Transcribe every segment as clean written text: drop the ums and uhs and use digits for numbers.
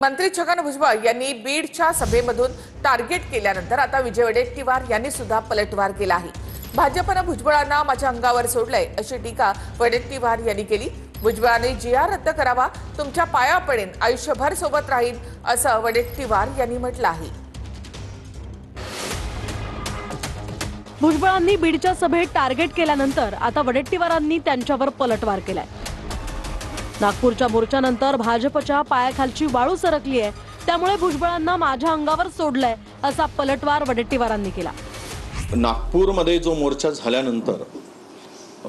मंत्री छगन भुजबळ यांनी बीडच्या सभेमधून टार्गेट केल्यानंतर आता विजय वडेट्टीवार यांनी सुद्धा पलटवार केला आहे। भाजपने भुजबळांना माझ्या अंगावर सोडलंय अशी टीका वडेट्टीवार यांनी केली। भुजबळांनी जीआर रद्द करावा, तुमच्या पाया पडेन, आयुष्यभर सोबत राहीन असं वडेट्टीवार यांनी म्हटलं आहे। भुजबळांनी बीडच्या सभेत टार्गेट केल्यानंतर आता वडेट्टीवारांनी त्यांच्यावर पलटवार केलाय। नागपूरच्या मोर्चानंतर भाजपच्या पायाखालची वाळू सरकली आहे, त्यामुळे भुजबळांना माझ्या अंगावर सोडलंय असा पलटवार वडेट्टीवारांनी केला। नागपूरमध्ये जो मोर्चा झाल्यानंतर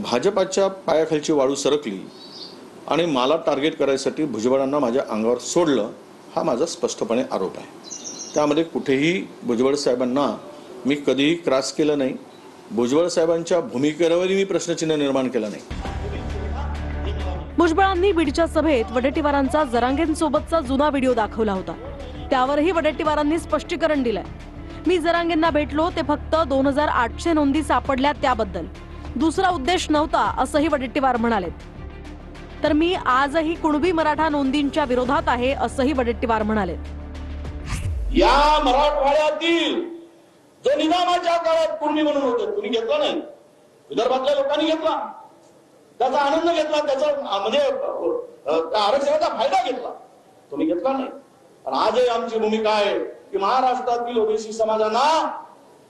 भाजपच्या पायाखालची वाळू सरकली आणि मला टार्गेट करायसाठी भुजबळांना माझ्या अंगावर सोडलं, हा माझा स्पष्टपणे आरोप आहे। त्यामध्ये कुठेही भुजबळ साहेबांना मी कधीही क्रॉस केलं नाही। भुजबळ साहेबांच्या भूमिकेवरही मी प्रश्नचिन्ह निर्माण केलं नाही। भुजबळांनी बीडच्या सभेत वडेट्टीवारांचा जरांगेंसोबतचा जुना व्हिडिओ दाखवला होता, त्यावरही वडेट्टीवारांनी स्पष्टीकरण दिलंय। मी जरांगेंना भेटलो ते फक्त 2800 नोंदी सापडल्या त्याबद्दल, दुसरा उद्देश नव्हता असंही वडेट्टीवार म्हणाले। तर मी आजही कुणबी मराठा नोंदींच्या विरोधात आहे असंही वडेट्टीवार म्हणाले। या मराठवाड्यातील जो निजामाच्या काळात कुणबी म्हणून होते, तुम्ही घेतला नाही, विदर्भातल्या लोकांनी घेतला, त्याचा आनंद घेतला, त्याचा म्हणजे आरक्षणाचा फायदा घेतला, तुम्ही घेतला नाही। आणि आजही आमची भूमिका आहे की महाराष्ट्रातील ओबीसी समाजांना,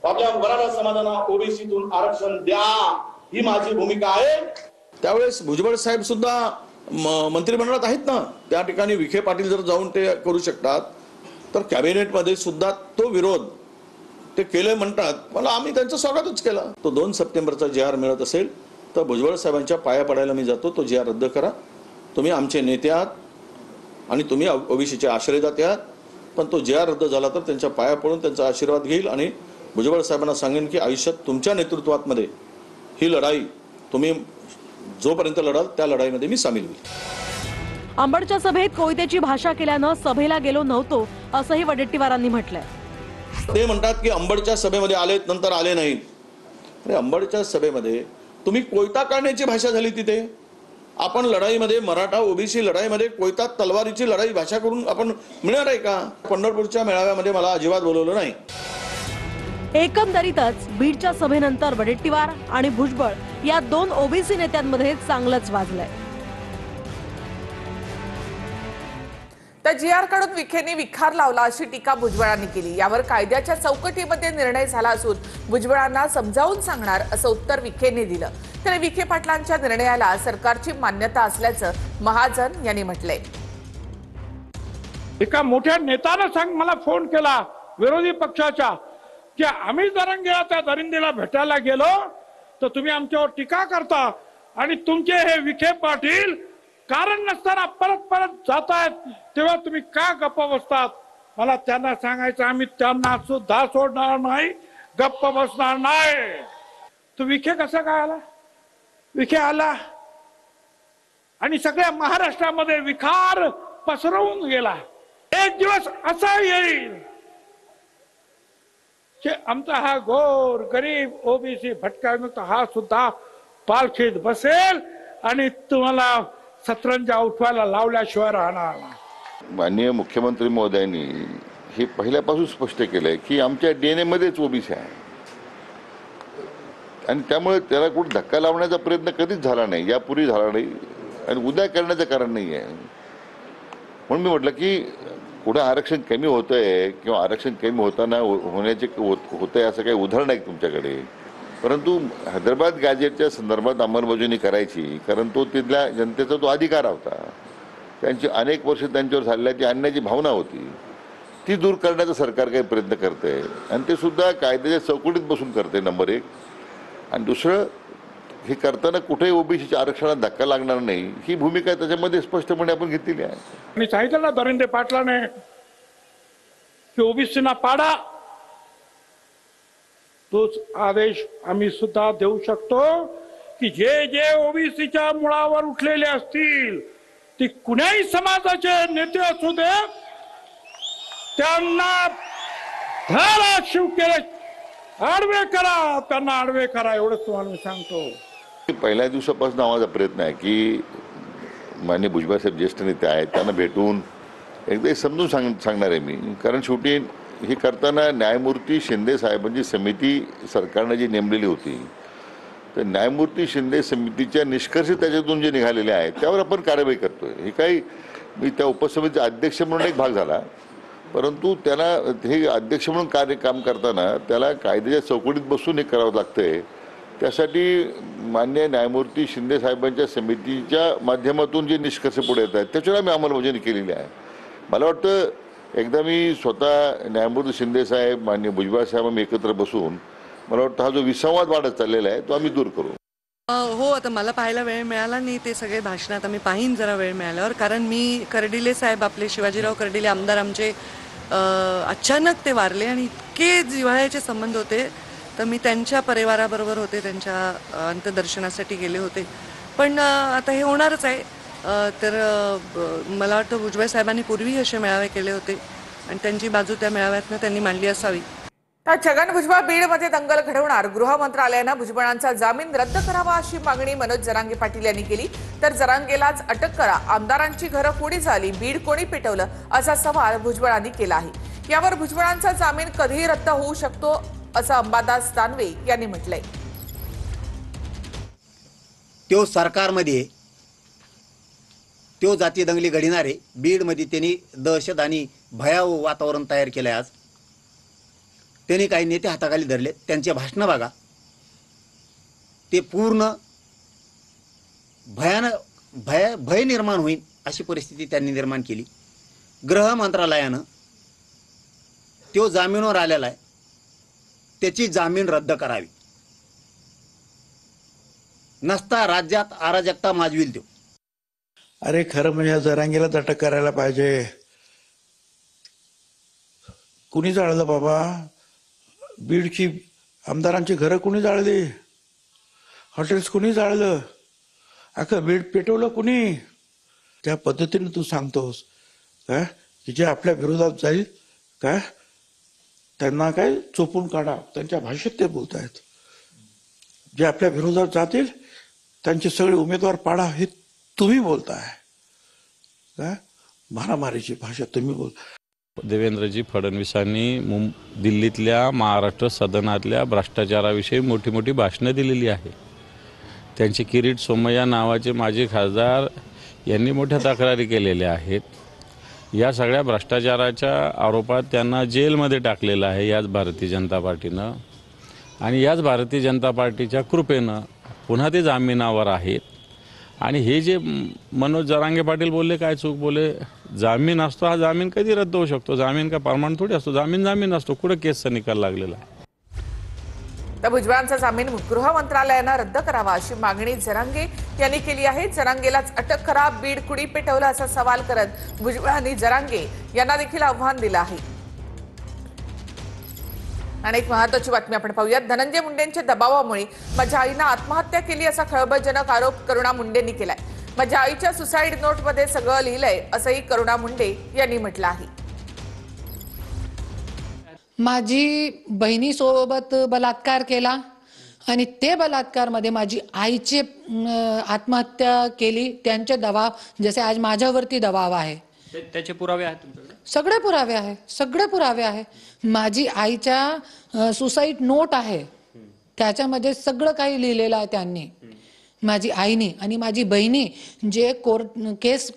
आपल्या मराठा समाजांना ओबीसीतून आरक्षण द्या, ही माझी भूमिका आहे। त्यावेळेस भुजबळ साहेब सुद्धा मंत्रिमंडळात आहेत ना, त्या ठिकाणी विखे पाटील जर जाऊन ते करू शकतात तर कॅबिनेटमध्ये सुद्धा तो विरोध ते केले म्हणतात, मला आम्ही त्यांचं स्वागतच केलं। तो 2 सप्टेंबरचा जीआर मिळत असेल तर भुजबळ साहेबांच्या पाया पडायला मी जातो, तो जीआर रद्द करा। तुम्ही आमचे नेते आहात आणि तुम्ही ओबीसीचे आश्रयदाते आहात, पण तो जीआर रद्द झाला तर त्यांच्या पाया पडून त्यांचा आशीर्वाद घेईल आणि भुजबळ साहेबांना सांगेन की आयुष्यात तुमच्या नेतृत्वामध्ये ही लढाई तुम्ही जोपर्यंत लढाल त्या लढाईमध्ये मी सामील होईल। अंबडच्या सभेत कोयत्याची भाषा केल्यानं सभेला गेलो नव्हतो असंही वडेट्टीवारांनी म्हटलंय। ते म्हणतात की अंबडच्या सभेमध्ये आलेत, नंतर आले नाहीत। अरे अंबडच्या सभेमध्ये तुम्ही कोयता काढण्याची भाषा झाली तिथे। आपण लढाईमध्ये मराठा ओबीसी लढाईमध्ये कोयता तलवारीची लढाई भाषा करून आपण मिळणार आहे का? पंढरपूरच्या मेळाव्यामध्ये मला अजिबात बोलवलं नाही। एकंदरीतच बीडच्या सभेनंतर वडेट्टीवार आणि भुजबळ या 2 ओबीसी नेत्यांमध्ये चांगलंच वाजलंय। तर जीआर कडून विखेंनी विखार लावला अशी टीका भुजबळांनी केली। यावर कायद्याच्या चौकटीमध्ये निर्णय झाला असून भुजबळांना समजावून सांगणार असं उत्तर विखेंनी दिलं। तर विखे पाटलांच्या निर्णयाला सरकारची मान्यता असल्याचं महाजन यांनी म्हटलंय। एका मोठ्या नेत्यानं मला फोन केला विरोधी पक्षाच्या की आम्ही जरांगेला त्या दरिंदेला भेटायला गेलो तर तुम्ही आमच्यावर टीका करता आणि तुमचे हे विखे पाटील कारण नसताना परत परत जातायत, तेव्हा तुम्ही का गप्प बसतात? मला त्यांना सांगायचं आम्ही त्यांना सुद्धा सोडणार नाही, गप्प बसणार नाही। तो विखे कसा काय आला? विखे आला आणि सगळ्या महाराष्ट्रामध्ये विखार पसरवून गेला। एक दिवस असा येईल की आमचा हा गोर गरीब ओबीसी भटका हा सुद्धा पालखीत बसेल आणि तुम्हाला सतरंजा उठवायला लावल्याशिवाय राहणार नाही। माननीय मुख्यमंत्री महोदयांनी हे पहिल्यापासून स्पष्ट केलंय की आमच्या डीएनए मध्येच ओबीसी आहे आणि त्यामुळे त्याला कुठे धक्का लावण्याचा प्रयत्न कधीच झाला नाही, यापूर्वी झाला नाही आणि उद्या करण्याचं कारण नाही आहे। म्हणून मी म्हटलं की कुठं आरक्षण कमी होतंय किंवा आरक्षण कमी होताना होण्याचे होतंय असं काही उदाहरण आहे तुमच्याकडे, परंतु हैदराबाद गॅजेटच्या संदर्भात अंमलबजावणी करायची, कारण तो तिथल्या जनतेचा तो अधिकार होता। त्यांची अनेक वर्ष त्यांच्यावर झालेल्या ती अन्यायाची भावना होती, ती दूर करण्याचा सरकार काही प्रयत्न करते आणि ते सुद्धा कायद्याच्या चौकटीत बसून करते, नंबर 1। आणि दुसरं, हे करताना कुठेही ओबीसीच्या आरक्षणात धक्का लागणार नाही ही भूमिका त्याच्यामध्ये स्पष्टपणे आपण घेतलेली आहे। मी सांगितलं ना दरिंदे पाटलाने की ओबीसीना पाडा, तोच आदेश आम्ही सुद्धा देऊ शकतो की जे जे ओबीसीच्या मुळावर उठलेले असतील, ती कुणाही समाजाचे नेते असू दे, त्यांना धारा शिव केले आडवे करा, त्यांना आडवे करा, एवढंच तुम्हाला मी सांगतो। पहिल्या दिवसापासून आमचा प्रयत्न आहे की माननीय भुजबळ साहेब ज्येष्ठ नेते आहेत, त्यांना भेटून एकदा हे समजून सांगणार आहे मी, कारण शेवटी हे करताना न्यायमूर्ती शिंदे साहेबांची समिती सरकारने जी नेमलेली होती, तर न्यायमूर्ती शिंदे समितीच्या निष्कर्ष त्याच्यातून जे निघालेले आहेत त्यावर आपण कारवाई करतोय. हे काही मी त्या उपसमितीचा अध्यक्ष म्हणून एक भाग झाला, परंतु त्याला हे अध्यक्ष म्हणून काम करताना त्याला कायद्याच्या चौकटीत बसून हे करावं लागतंय. त्यासाठी मान्य न्यायमूर्ती शिंदे साहेबांच्या समितीच्या माध्यमातून जे निष्कर्ष पुढे येत आहेत त्याच्यावर आम्ही अंमलबजावणी केलेली आहे. मला वाटतं एकदा मी स्वतः न्यायमूर्ती शिंदे साहेब, मान्य भुजबळ साहेब आम्ही एकत्र बसून मला वाटतं हा जो विसंवाद वाढत चाललेला आहे तो आम्ही दूर करू. हो, आता मला पाहायला वेळ मिळाला नाही ते सगळे भाषणात, आम्ही पाहीन जरा वेळ मिळाल्यावर, कारण मी कर्डिले साहेब, आपले शिवाजीराव कर्डिले आमदार आमचे अचानक ते वारले आणि इतके जिव्हाळ्याचे संबंध होते, तर मी त्यांच्या परिवाराबरोबर होते, त्यांच्या अंत्यदर्शनासाठी गेले होते. पण आता हे होणारच आहे, तर मला वाटतं भुजबळ साहेबांनी पूर्वी असे मेळावे केले होते आणि त्यांची बाजू त्या मेळाव्यातनं त्यांनी मांडली असावी. तर छगन भुजबळ बीडमध्ये दंगल घडवणार, गृह मंत्रालयानं भुजबळांचा जामीन रद्द करावा अशी मागणी मनोज जरांगे पाटील यांनी केली. तर जरांगेलाच अटक करा, आमदारांची घरं कोणी झाली, बीड कोणी पेटवलं असा सवाल भुजबळांनी केला आहे. यावर भुजबळांचा जामीन कधी रद्द होऊ शकतो असं अंबादास दानवे यांनी म्हटलंय. तो सरकारमध्ये तो जाती दंगली घडविणारे बीडमध्ये त्यांनी दहशत आणि भयावह वातावरण तयार केलंय. आज त्यांनी काही नेते हाताखाली धरले, त्यांचे भाषणं बघा, ते पूर्ण भय निर्माण होईल अशी परिस्थिती त्यांनी निर्माण केली. गृह मंत्रालयानं तो जामीनवर आलेला आहे, त्याची जामीन रद्द करावी, नसता राज्यात अराजकता माजविल तो. अरे खरं म्हणजे जरांगेलाच अटक करायला पाहिजे. कुणी जाळलं बाबा बीडची आमदारांची घरं? कुणी जाळली? हॉटेल्स कुणी जाळलं? अख्खं बीड पेटवलं कुणी? त्या पद्धतीने तू सांगतोस काय की जे आपल्या विरोधात जाईल काय त्यांना काय चोपून काढा, त्यांच्या भाषेत ते बोलतायत. जे आपल्या विरोधात जातील त्यांचे सगळे उमेदवार पाडा हे तुम्ही बोलताय काय? मारामारीची भाषा तुम्ही बोलता. देवेंद्रजी फडणवीसांनी दिल्लीतल्या महाराष्ट्र सदनातल्या भ्रष्टाचाराविषयी मोठी मोठी भाषणं दिलेली आहे. त्यांचे किरीट सोमय्या नावाचे माजी खासदार यांनी मोठ्या तक्रारी केलेल्या आहेत. या सगळ्या भ्रष्टाचाराच्या आरोपात त्यांना जेलमध्ये टाकलेलं आहे याच भारतीय जनता पार्टीनं, आणि याच भारतीय जनता पार्टीच्या कृपेनं पुन्हा ते जामिनावर आहेत. आणि हे जे मनोज जरांगे पाटील बोलले, काय चूक बोले, जामीन असतो, हा जामीन कधी रद्द होऊ शकतो? जामीन का परमानंट थोडी असतो, जामीन असतो. कुठं केसचा निकाल लागलेला आहे? तर भुजबळांचा जामीन गृह मंत्रालयानं रद्द करावा अशी मागणी जरांगे यांनी केली आहे. जरांगेलाच अटक करा, बीड कुणी पेटवलं असा सवाल करत भुजबळांनी जरांगे यांना देखील आव्हान दिलं आहे. आणि एक महत्त्वाची बातमी आपण पाहूयात. धनंजय मुंडेंच्या दबावामुळे माझ्या आईनं आत्महत्या केली असा खळबळजनक आरोप करुणा मुंडेंनी केलाय. माझ्या आईच्या सुसाईड नोटमध्ये सगळं लिहिलंय असंही करुणा मुंडे यांनी म्हटलं आहे. माझी बहिणीसोबत बलात्कार केला आणि ते बलात्कारमध्ये माझी आईची आत्महत्या केली. त्यांचे दबाव, जसे आज माझ्यावरती दबाव आहे, त्याचे पुरावे आहेत तुमच्याकडे? सगळे पुरावे आहे. माझी आईच्या सुसाईड नोट आहे, त्याच्यामध्ये सगळं काही लिहिलेलं आहे त्यांनी, माझी आईनी. आणि माझी बहिणी जे कोर्ट केस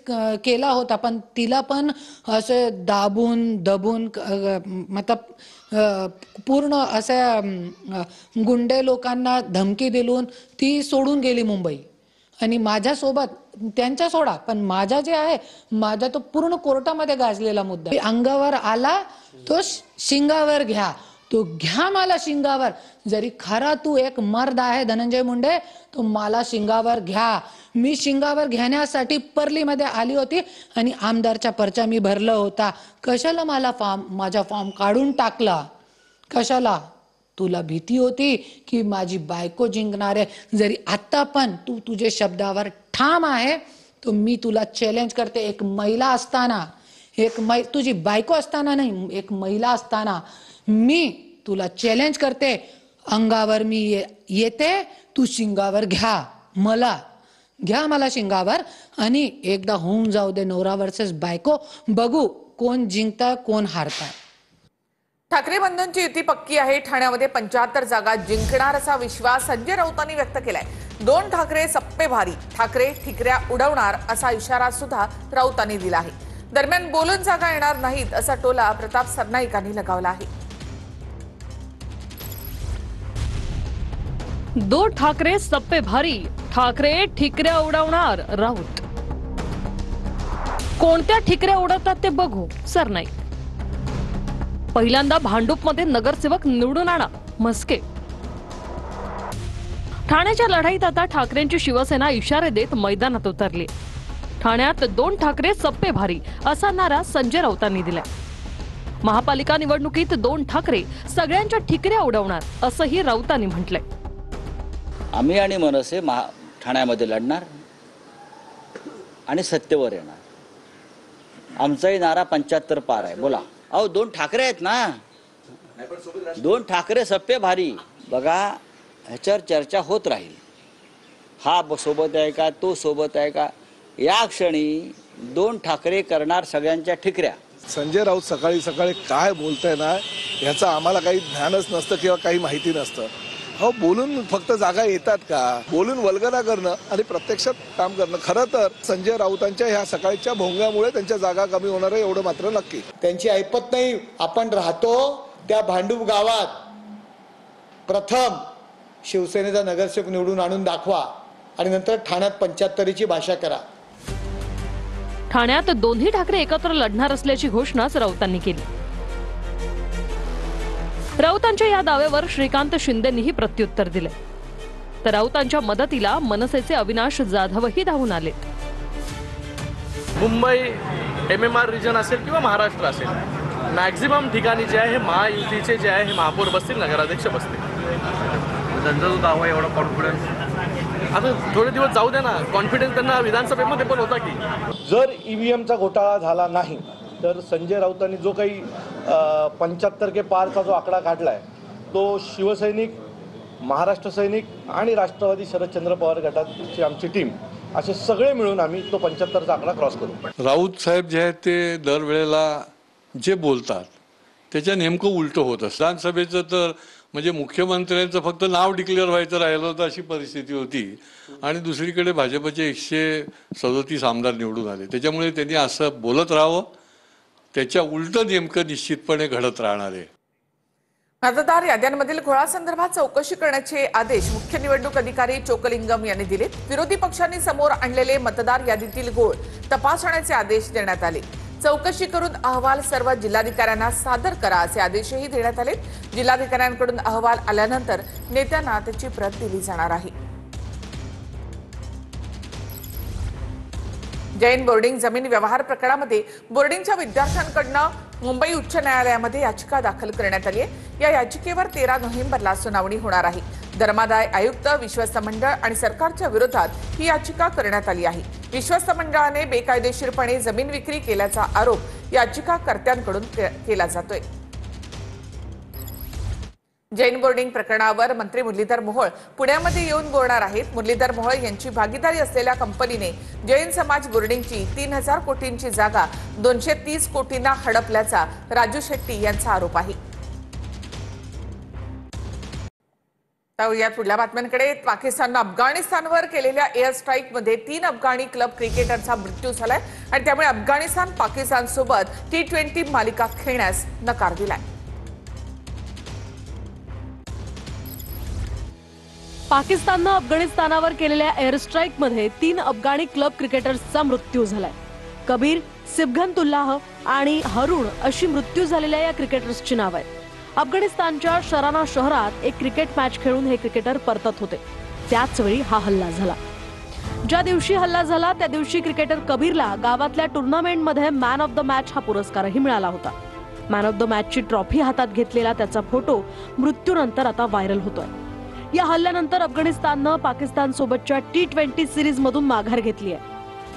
केला होता, पण तिला पण असे दबून मतलब पूर्ण अशा गुंडे लोकांना धमकी दिलून ती सोडून गेली मुंबई. आणि माझ्यासोबत, त्यांच्या सोडा, पण माझा जे आहे, माझा तो पूर्ण कोर्टामध्ये गाजलेला मुद्दा. अंगावर आला तो शिंगावर घ्या, तो घ्या मला शिंगावर. जरी खरा तू एक मर्द आहे धनंजय मुंडे, तो मला शिंगावर घ्या. मी शिंगावर घेण्यासाठी पर्लीमध्ये आली होती आणि आमदारचा पर्चा मी भरला होता. कशाला मला माझा फॉर्म काढून टाकला? कशाला? तुला भीती होती की माझी बायको जिंकणार आहे. जरी आता पण तू तुझे शब्दावर ठाम आहे, तो मी तुला चॅलेंज करते. एक महिला असताना, तुझी बायको असताना नाही, एक महिला असताना मी तुला चॅलेंज करते. अंगावर मी येते, तू शिंगावर घ्या मला शिंगावर. आणि एकदा होऊन जाऊ दे नवरा वर्सेस बायको, बघू कोण जिंकता कोण हारता. ठाकरे बंधूंची युती पक्की आहे. ठाण्यामध्ये 75 जागा जिंकणार असा विश्वास संजय राऊतांनी व्यक्त केलाय. 2 ठाकरे सप्पे भारी, ठाकरे ठिकऱ्या उडवणार असा इशारा सुद्धा राऊतांनी दिला आहे. दरम्यान बोलून जागा येणार नाहीत असा टोला प्रताप सरनाईकांनी लगावला आहे. 2 ठाकरे सप्पे भारी, ठाकरे ठिकऱ्या उडवणार राऊत. कोणत्या ठिकऱ्या उडवतात ते बघू सरनाईक. पहिल्यांदा भांडूपमध्ये नगरसेवक निवडून आणा मस्के. ठाण्याच्या लढाईत आता ठाकरेंची शिवसेना इशारे देत मैदानात उतरली. ठाण्यात 2 ठाकरे सप्पे भारी असा नारा संजय राऊतांनी दिलाय. महापालिका निवडणुकीत 2 ठाकरे सगळ्यांच्या ठिकऱ्या उडवणार असंही राऊतांनी म्हटलंय. आम्ही आणि मनसे ठाण्यामध्ये लढणार आणि सत्तेवर येणार. आमचाही नारा 75 पार आहे. बोला अहो 2 ठाकरे आहेत ना, 2 ठाकरे सप्पे भारी. बघा ह्याच्यावर चर्चा होत राहील. हा सोबत आहे का, तो सोबत आहे का. या क्षणी 2 ठाकरे करणार सगळ्यांच्या ठिकऱ्या. संजय राऊत सकाळी सकाळी काय बोलताय ना ह्याचं आम्हाला काही ज्ञानच नसतं किंवा काही माहिती नसतं. हो बोलून फक्त जागा येतात का, बोलून वल्गना करणं आणि प्रत्यक्षात काम करणं. खरं तर संजय राऊतांच्या ह्या सकाळच्या भोंग्यामुळे त्यांच्या जागा कमी होणार आहे एवढं मात्र नक्की. त्यांची ऐपत नाही. आपण राहतो त्या भांडूप गावात प्रथम शिवसेनेचा नगरसेवक निवडून आणून दाखवा आणि नंतर ठाण्यात 75ची भाषा करा. ठाण्यात दोन्ही ठाकरे एकत्र लढणार असल्याची घोषणाच राऊतांनी केली. राऊतांच्या या दाव्यावर श्रीकांत शिंदेंनीही प्रत्युत्तर दिले. तर राऊतांच्या मदतीला मनसेचे अविनाश जाधवही धावून आले. मुंबई MMR रिजन असेल किंवा महाराष्ट्र असेल, मॅक्झिमम ठिकाणी जे आहे हे महायुतीचे जे आहे हे महापौर बसतील, नगराध्यक्ष बसतील. त्यांचा जो दावा एवढा कॉन्फिडन्स, आता थोडे दिवस जाऊ द्या ना. कॉन्फिडन्स त्यांना विधानसभेमध्ये पण होता की जर EVMचा घोटाळा झाला नाही तर संजय राऊतांनी जो काही 75 के पारचा जो आकडा काढलाय तो शिवसैनिक, महाराष्ट्र सैनिक आणि राष्ट्रवादी शरदचंद्र पवार गटाची आमची टीम असे सगळे मिळून आम्ही तो 75चा आकडा क्रॉस करू. राऊत साहेब जे आहेत ते दरवेळेला जे बोलतात त्याच्या नेमकं उलटं होत असतं. विधानसभेचं तर म्हणजे मुख्यमंत्र्यांचं फक्त नाव डिक्लेअर व्हायचं राहिलं होतं अशी परिस्थिती होती आणि दुसरीकडे भाजपचे 137 आमदार निवडून आले. त्याच्यामुळे त्यांनी असं बोलत राहावं, त्याच्या उलटं नेमकं निश्चितपणे घडत राहणार आहे. मतदार याद्यांमधील घोळासंदर्भात चौकशी करण्याचे आदेश मुख्य निवडणूक अधिकारी चोकलिंगम यांनी दिले. विरोधी पक्षांनी समोर आणलेले मतदार यादीतील घोळ तपासण्याचे आदेश देण्यात आले. चौकशी करून अहवाल सर्व जिल्हाधिकाऱ्यांना सादर करा असे आदेशही देण्यात आले. जिल्हाधिकाऱ्यांकडून अहवाल आल्यानंतर नेत्यांना त्याची प्रत दिली जाणार आहे. जैन बोर्डिंग जमीन व्यवहार प्रकरणामध्ये बोर्डिंगच्या विद्यार्थ्यांकडनं मुंबई उच्च न्यायालयामध्ये याचिका दाखल करण्यात आली आहे. या याचिकेवर 13 नोव्हेंबरला सुनावणी होणार आहे. धर्मादाय आयुक्त, विश्वस्त मंडळ आणि सरकारच्या विरोधात ही याचिका करण्यात आली आहे. विश्वस्त मंडळाने बेकायदेशीरपणे जमीन विक्री केल्याचा आरोप याचिकाकर्त्यांकडून केला जातोय. जैन बोर्डिंग प्रकरणावर मंत्री मुरलीधर मोहोळ पुण्यामध्ये येऊन बोलणार आहेत. मुरलीधर मोहोळ यांची भागीदारी असलेल्या कंपनीने जैन समाज बोर्डिंगची 3000 कोटींची जागा 230 कोटींना हडपल्याचा राजू शेट्टी यांचा आरोप आहे. या पुढल्या बातम्यांकडे. पाकिस्ताननं अफगाणिस्तानवर केलेल्या एअर स्ट्राईकमध्ये 3 अफगाणी क्लब क्रिकेटरचा मृत्यू झालाय आणि त्यामुळे अफगाणिस्तान पाकिस्तानसोबत T20 मालिका खेळण्यास नकार दिलाय. पाकिस्ताननं अफगाणिस्तानावर केलेल्या एअर स्ट्राईकमध्ये 3 अफगाणी क्लब क्रिकेटर्सचा मृत्यू झालाय. कबीर, सिबघनतुल्लाह आणि हरुण अशी मृत्यू झालेल्या या क्रिकेटर्सची नाव आहेत. अफगाणिस्तानच्या शराना शहरात एक क्रिकेट मॅच खेळून हे क्रिकेटर परतत होते. त्याच वेळी हा हल्ला झाला. ज्या दिवशी हल्ला झाला त्या दिवशी क्रिकेटर कबीरला गावातल्या टुर्नामेंटमध्ये मॅन ऑफ द मॅच हा पुरस्कारही मिळाला होता. मॅन ऑफ द मॅचची ट्रॉफी हातात घेतलेला त्याचा फोटो मृत्यूनंतर आता व्हायरल होतोय. या हल्ल्यानंतर अफगाणिस्ताननं पाकिस्तान सोबतच्या T20 सिरीज मधून माघार घेतली आहे.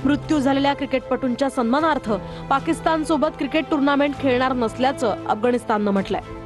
मृत्यू झालेल्या क्रिकेटपटूंच्या सन्मानार्थ पाकिस्तान सोबत क्रिकेट टुर्नामेंट खेळणार नसल्याचं अफगाणिस्ताननं म्हटलंय.